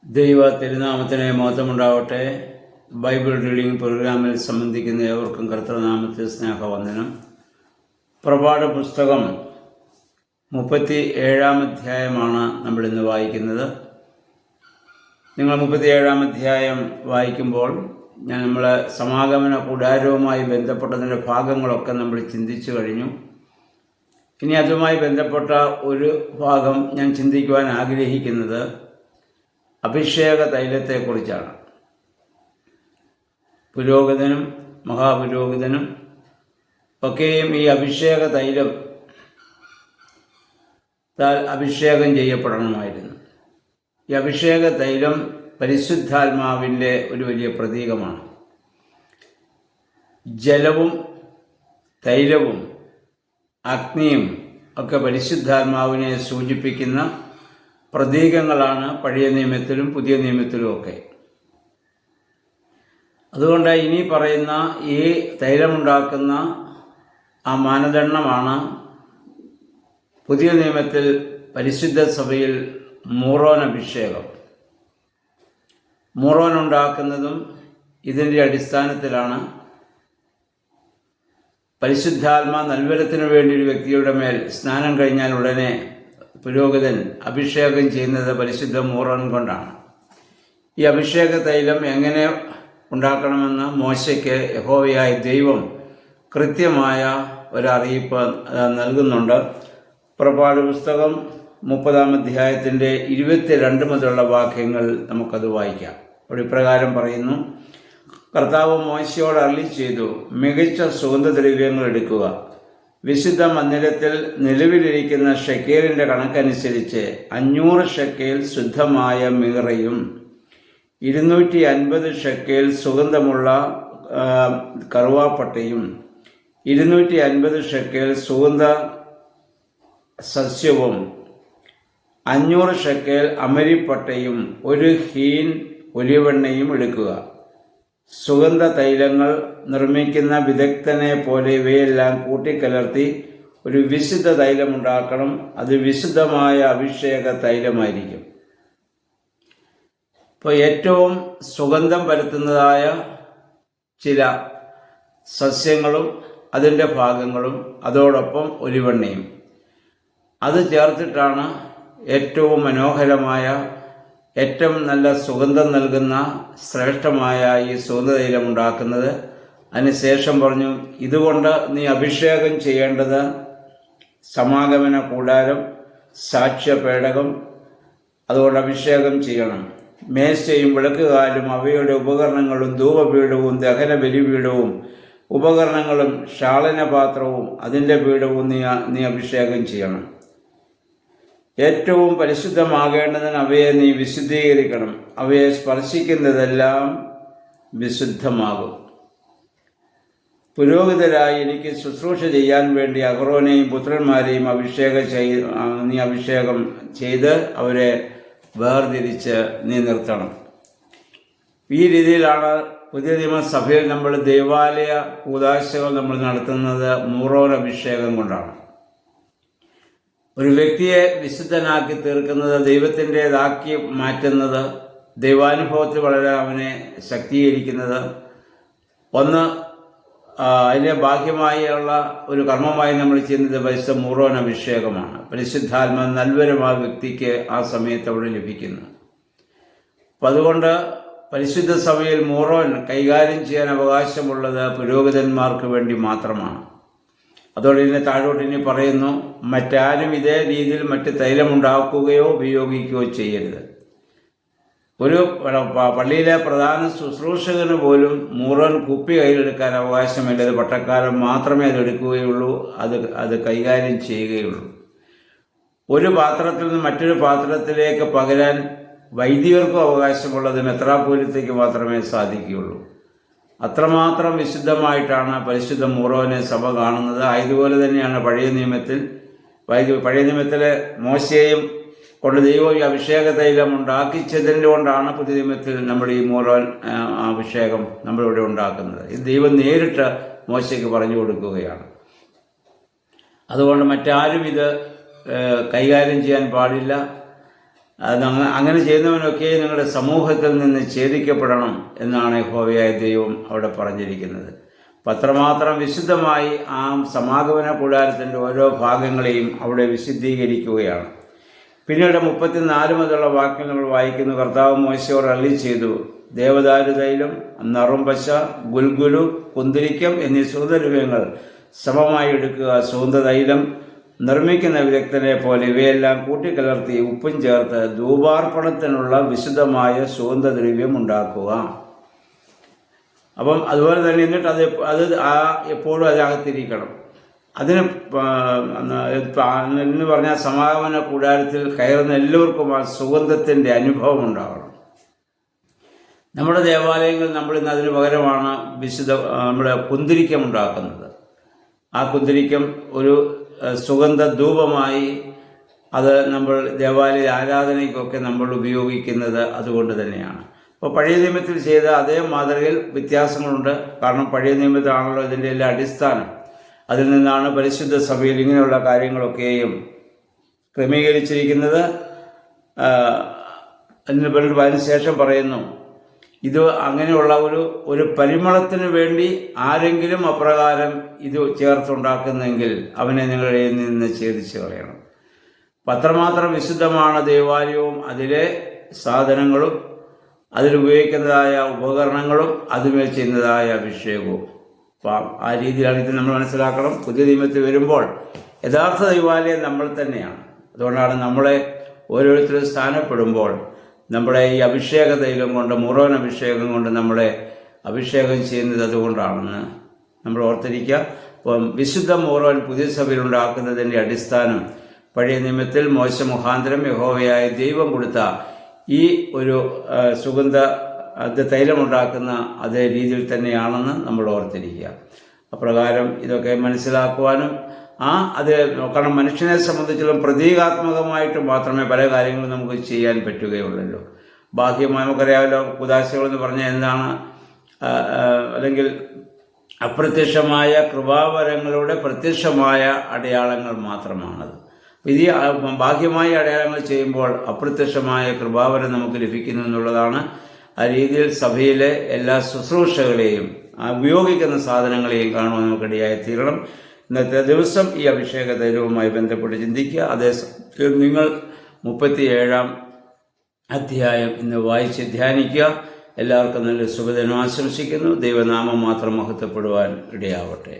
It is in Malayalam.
ദൈവ തിരുനാമത്തിന് മഹത്വമുണ്ടാവട്ടെ. ബൈബിൾ റീഡിംഗ് പ്രോഗ്രാമിൽ സംബന്ധിക്കുന്ന ഏവർക്കും കർത്തൃനാമത്തിൽ സ്നേഹവന്ദനം. പ്രഭാത പുസ്തകം 37-ാം അധ്യായമാണ് നമ്മളിന്ന് വായിക്കുന്നത്. നിങ്ങൾ 37-ാം അധ്യായം വായിക്കുമ്പോൾ നമ്മൾ സമാഗമന കൂടാരവുമായി ബന്ധപ്പെട്ടതിൻ്റെ ഭാഗങ്ങളൊക്കെ നമ്മൾ ചിന്തിച്ചു കഴിഞ്ഞു. ഇനി അതുമായി ബന്ധപ്പെട്ട ഒരു ഭാഗം ഞാൻ ചിന്തിക്കുവാൻ ആഗ്രഹിക്കുന്നത് അഭിഷേക തൈലത്തെക്കുറിച്ചാണ്. പുരോഹിതനും മഹാപുരോഹിതനും ഒക്കെയും ഈ അഭിഷേക തൈലം അഭിഷേകം ചെയ്യപ്പെടണമായിരുന്നു. ഈ അഭിഷേക തൈലം പരിശുദ്ധാത്മാവിൻ്റെ ഒരു വലിയ പ്രതീകമാണ്. ജലവും തൈലവും അഗ്നിയും ഒക്കെ പരിശുദ്ധാത്മാവിനെ സൂചിപ്പിക്കുന്ന പ്രതീകങ്ങളാണ് പഴയ നിയമത്തിലും പുതിയ നിയമത്തിലും ഒക്കെ. അതുകൊണ്ട് ഇനി പറയുന്ന ഈ തൈലമുണ്ടാക്കുന്ന ആ മാനദണ്ഡമാണ് പുതിയ നിയമത്തിൽ പരിശുദ്ധ സഭയിൽ മൂറോൻ അഭിഷേകം. മൂറോൻ ഉണ്ടാക്കുന്നതും ഇതിൻ്റെ അടിസ്ഥാനത്തിലാണ്. പരിശുദ്ധാത്മാ നൽവരത്തിനു വേണ്ടി ഒരു വ്യക്തിയുടെ മേൽ സ്നാനം കഴിഞ്ഞാൽ ഉടനെ പുരോഹിതൻ അഭിഷേകം ചെയ്യുന്നത് പരിശുദ്ധ മൂറോൻ കൊണ്ടാണ്. ഈ അഭിഷേക തൈലം എങ്ങനെ ഉണ്ടാക്കണമെന്ന് മോശയ്ക്ക് യഹോവയായ ദൈവം കൃത്യമായ ഒരറിയിപ്പ് നൽകുന്നുണ്ട്. പുറപ്പാട് പുസ്തകം 30-ാം അധ്യായത്തിൻ്റെ 22 മുതലുള്ള വാക്യങ്ങൾ നമുക്കത് വായിക്കാം. അവിടെ ഇപ്രകാരം പറയുന്നു: കർത്താവ് മോശയോട് അരുളി ചെയ്തു, മികച്ച സുഗന്ധദ്രവ്യങ്ങൾ എടുക്കുക. വിശുദ്ധ മന്ദിരത്തിൽ നിലവിലിരിക്കുന്ന ഷെക്കേലിൻ്റെ കണക്കനുസരിച്ച് 500 ഷെക്കേൽ ശുദ്ധമായ മീറയും 250 ഷെക്കേൽ സുഗന്ധമുള്ള കറുവാപ്പട്ടയും 250 ഷെക്കേൽ സുഗന്ധ സസ്യവും 500 ഷെക്കേൽ അമരിപ്പട്ടയും 1 ഹീൻ ഒലിവെണ്ണയും എടുക്കുക. സുഗന്ധ തൈലങ്ങൾ നിർമ്മിക്കുന്ന വിദഗ്ധനെ പോലെ ഇവയെല്ലാം കൂട്ടിക്കലർത്തി ഒരു വിശുദ്ധ തൈലമുണ്ടാക്കണം. അത് വിശുദ്ധമായ അഭിഷേക തൈലമായിരിക്കും. ഇപ്പോൾ ഏറ്റവും സുഗന്ധം പരത്തുന്നതായ ചില സസ്യങ്ങളും അതിൻ്റെ ഭാഗങ്ങളും അതോടൊപ്പം ഒലിവെണ്ണയും അത് ചേർത്തിട്ടാണ് ഏറ്റവും മനോഹരമായ, ഏറ്റവും നല്ല സുഗന്ധം നൽകുന്ന ശ്രേഷ്ഠമായ ഈ സുഗന്ധതൈലം ഉണ്ടാക്കുന്നത്. അതിനുശേഷം പറഞ്ഞു, ഇതുകൊണ്ട് നീ അഭിഷേകം ചെയ്യേണ്ടത് സമാഗമന കൂടാരം, സാക്ഷ്യപേടകം, അതുകൊണ്ട് അഭിഷേകം ചെയ്യണം. മേശയും വിളക്കുകാലും അവയുടെ ഉപകരണങ്ങളും ധൂപപീഠവും ദഹന ബലിപീഠവും ഉപകരണങ്ങളും ക്ഷാളനപാത്രവും അതിൻ്റെ പീഠവും നീ അഭിഷേകം ചെയ്യണം. ഏറ്റവും പരിശുദ്ധമാകേണ്ടതിന് അവയെ നീ വിശുദ്ധീകരിക്കണം. അവയെ സ്പർശിക്കുന്നതെല്ലാം വിശുദ്ധമാകും. പുരോഹിതരായി എനിക്ക് ശുശ്രൂഷ ചെയ്യാൻ വേണ്ടി അഹ്റോനെയും പുത്രന്മാരെയും നീ അഭിഷേകം ചെയ്ത് അവരെ വേർതിരിച്ച് നീ നിർത്തണം. ഈ രീതിയിലാണ് പുതിയ നിയമസഭയിൽ നമ്മൾ ദേവാലയ കൂദാശകൾ നമ്മൾ നടത്തുന്നത്. മൂറോൻ അഭിഷേകം കൊണ്ടാണ്. ഒരു വ്യക്തിയെ വിശുദ്ധനാക്കി തീർക്കുന്നത്, ദൈവത്തിൻ്റെതാക്കി മാറ്റുന്നത്, ദൈവാനുഭവത്തിൽ വളരെ അവനെ ശക്തീകരിക്കുന്നത്, ഒന്ന് അതിൻ്റെ ബാഹ്യമായുള്ള ഒരു കർമ്മമായി നമ്മൾ ചെയ്യുന്നത് പരിശുദ്ധ മൂറോൻ അഭിഷേകമാണ്. പരിശുദ്ധാത്മ നൽവരം ആ വ്യക്തിക്ക് ആ സമയത്ത് അവിടെ ലഭിക്കുന്നു. അപ്പം അതുകൊണ്ട് പരിശുദ്ധ സഭയിൽ മൂറോൻ കൈകാര്യം ചെയ്യാൻ അവകാശമുള്ളത് പുരോഹിതന്മാർക്ക് വേണ്ടി മാത്രമാണ്. അതോടെ ഇതിനെ താഴോട്ട് ഇനി പറയുന്നു, മറ്റാരും ഇതേ രീതിയിൽ മറ്റ് തൈലമുണ്ടാക്കുകയോ ഉപയോഗിക്കുകയോ ചെയ്യരുത്. ഒരു പള്ളിയിലെ പ്രധാന ശുശ്രൂഷകന് പോലും മൂറോൻ കുപ്പി കയ്യിലെടുക്കാൻ അവകാശമില്ല. അത് പട്ടക്കാരൻ മാത്രമേ അത് എടുക്കുകയുള്ളൂ, അത് കൈകാര്യം ചെയ്യുകയുള്ളൂ. ഒരു പാത്രത്തിൽ നിന്ന് മറ്റൊരു പാത്രത്തിലേക്ക് പകരാൻ വൈദികർക്കും അവകാശമുള്ളത് മെത്രാപ്പോലീത്തയ്ക്ക് മാത്രമേ സാധിക്കുകയുള്ളൂ. അത്രമാത്രം വിശുദ്ധമായിട്ടാണ് പരിശുദ്ധ മൂറോനെ സഭ കാണുന്നത്. ആയതുപോലെ തന്നെയാണ് പഴയ നിയമത്തിലെ മോശയെയും കൊണ്ട് ദൈവം ഈ അഭിഷേക തൈലം ഉണ്ടാക്കിച്ചതിൻ്റെ കൊണ്ടാണ് പുതിയ നിയമത്തിൽ നമ്മൾ ഈ മൂറോൻ അഭിഷേകം നമ്മളിവിടെ ഉണ്ടാക്കുന്നത്. ഇത് ദൈവം നേരിട്ട് മോശയ്ക്ക് പറഞ്ഞു കൊടുക്കുകയാണ്. അതുകൊണ്ട് മറ്റാരും ഇത് കൈകാര്യം ചെയ്യാൻ പാടില്ല. അങ്ങനെ ചെയ്യുന്നവനൊക്കെ നിങ്ങളുടെ സമൂഹത്തിൽ നിന്ന് ഛേദിക്കപ്പെടണം എന്നാണ് യഹോവയായ ദൈവം അവിടെ പറഞ്ഞിരിക്കുന്നത്. അത്രമാത്രം വിശുദ്ധമായി ആ സമാഗമന കൂടാരത്തിൻ്റെ ഓരോ ഭാഗങ്ങളെയും അവിടെ വിശുദ്ധീകരിക്കുകയാണ്. പിന്നീട് 34 മുതലുള്ള വാക്യം നമ്മൾ വായിക്കുന്നു. കർത്താവ് മോശയോട് അരുളി ചെയ്തു, ദേവദാരു തൈലം, നറുംപശ, ഗുൽഗുലു, കുന്തിരിക്കം എന്നീ സുഗന്ധദ്രവ്യങ്ങൾ സമമായി എടുക്കുക. സുഗന്ധതൈലം നിർമ്മിക്കുന്ന വിദഗ്ധനെ പോലെ ഇവയെല്ലാം കൂട്ടിക്കലർത്തി ഉപ്പും ചേർത്ത് ധൂപാർപ്പണത്തിനുള്ള വിശുദ്ധമായ സുഗന്ധദ്രവ്യം ഉണ്ടാക്കുക. അപ്പം അതുപോലെ തന്നെ എന്നിട്ട് അത് എപ്പോഴും അതിനകത്തിരിക്കണം. അതിന് എന്ന് പറഞ്ഞാൽ സമാഗമന കൂടാരത്തിൽ കയറുന്ന എല്ലാവർക്കും ആ സുഗന്ധത്തിൻ്റെ അനുഭവം ഉണ്ടാകണം. നമ്മുടെ ദേവാലയങ്ങൾ നമ്മളിന്ന് അതിന് പകരമാണ് നമ്മുടെ കുന്തിരിക്കം ഉണ്ടാക്കുന്നത്. ആ കുന്തിരിക്കം ഒരു സുഗന്ധ ധൂപമായി അത് നമ്മൾ ദേവാലയ ആരാധനയ്ക്കൊക്കെ നമ്മൾ ഉപയോഗിക്കുന്നത് അതുകൊണ്ട് തന്നെയാണ്. അപ്പോൾ പഴയ നിയമത്തിൽ ചെയ്ത അതേ മാതൃകയിൽ വ്യത്യാസങ്ങളുണ്ട്. കാരണം പഴയ നിയമത്തിലാണല്ലോ ഇതിൻ്റെ എല്ലാ അടിസ്ഥാനം. അതിൽ നിന്നാണ് പരിശുദ്ധ സഭയിൽ ഇങ്ങനെയുള്ള കാര്യങ്ങളൊക്കെയും ക്രമീകരിച്ചിരിക്കുന്നത്. അതിനുശേഷം പറയുന്നു, ഇത് അങ്ങനെയുള്ള ഒരു പരിമളത്തിന് വേണ്ടി ആരെങ്കിലും അപ്രകാരം ഇത് ചേർത്തുണ്ടാക്കുന്നെങ്കിൽ അവനെ നിങ്ങളുടെ നിന്ന് ഛേദിച്ച് കളയണം. അത്രമാത്രം വിശുദ്ധമാണ് ദേവാലയവും അതിലെ സാധനങ്ങളും അതിലുപയോഗിക്കുന്നതായ ഉപകരണങ്ങളും അതുമേൽ ചെയ്യുന്നതായ അഭിഷേകവും. അപ്പം ആ രീതിയിലാണ് ഇത് നമ്മൾ മനസ്സിലാക്കണം. പുതിയ നിയമത്തിൽ വരുമ്പോൾ യഥാർത്ഥ ദൈവാലയം നമ്മൾ തന്നെയാണ്. അതുകൊണ്ടാണ് നമ്മളെ ഓരോരുത്തരും സ്ഥാനപ്പെടുമ്പോൾ നമ്മുടെ ഈ അഭിഷേക തൈലം കൊണ്ട്, മുറോൻ അഭിഷേകം കൊണ്ട് നമ്മളെ അഭിഷേകം ചെയ്യുന്നത് അതുകൊണ്ടാണെന്ന് നമ്മൾ ഓർത്തിരിക്കുക. അപ്പം വിശുദ്ധ മുറോൻ പുതിയ സഭയിൽ ഉണ്ടാക്കുന്നതിൻ്റെ അടിസ്ഥാനം പഴയ നിയമത്തിൽ മോശ മുഖാന്തരം യഹോവയായ ദൈവം കൊടുത്ത ഈ ഒരു സുഗന്ധ തൈലമുണ്ടാക്കുന്ന അതേ രീതിയിൽ തന്നെയാണെന്ന് നമ്മൾ ഓർത്തിരിക്കുക. അപ്രകാരം ഇതൊക്കെ മനസ്സിലാക്കുവാനും അത് കാരണം മനുഷ്യനെ സംബന്ധിച്ചിടത്തോളം പ്രതീകാത്മകമായിട്ട് മാത്രമേ പല കാര്യങ്ങളും നമുക്ക് ചെയ്യാൻ പറ്റുകയുള്ളല്ലോ. ബാഹ്യമായി നമുക്കറിയാമല്ലോ, കുദാശകളെന്ന് പറഞ്ഞാൽ എന്താണ്, അല്ലെങ്കിൽ അപ്രത്യക്ഷമായ കൃപാവരങ്ങളുടെ പ്രത്യക്ഷമായ അടയാളങ്ങൾ മാത്രമാണത്. ഇത് ബാഹ്യമായ അടയാളങ്ങൾ ചെയ്യുമ്പോൾ അപ്രത്യക്ഷമായ കൃപാവരം നമുക്ക് ലഭിക്കുന്നു എന്നുള്ളതാണ്. ആ രീതിയിൽ സഭയിലെ എല്ലാ ശുശ്രൂഷകളെയും ഉപയോഗിക്കുന്ന സാധനങ്ങളെയും കാണുവാൻ നമുക്കിടയായി തീരണം. ഇന്നത്തെ ദിവസം ഈ അഭിഷേക തൈലവുമായി ബന്ധപ്പെട്ട് ചിന്തിക്കുക. അതേസമയം നിങ്ങൾ 37-ാം അധ്യായം ഇന്ന് വായിച്ച് ധ്യാനിക്കുക. എല്ലാവർക്കും നല്ല സുഖദിനം ആശംസിക്കുന്നു. ദൈവനാമം മാത്രം മഹത്വപ്പെടുവാൻ ഇടയാവട്ടെ.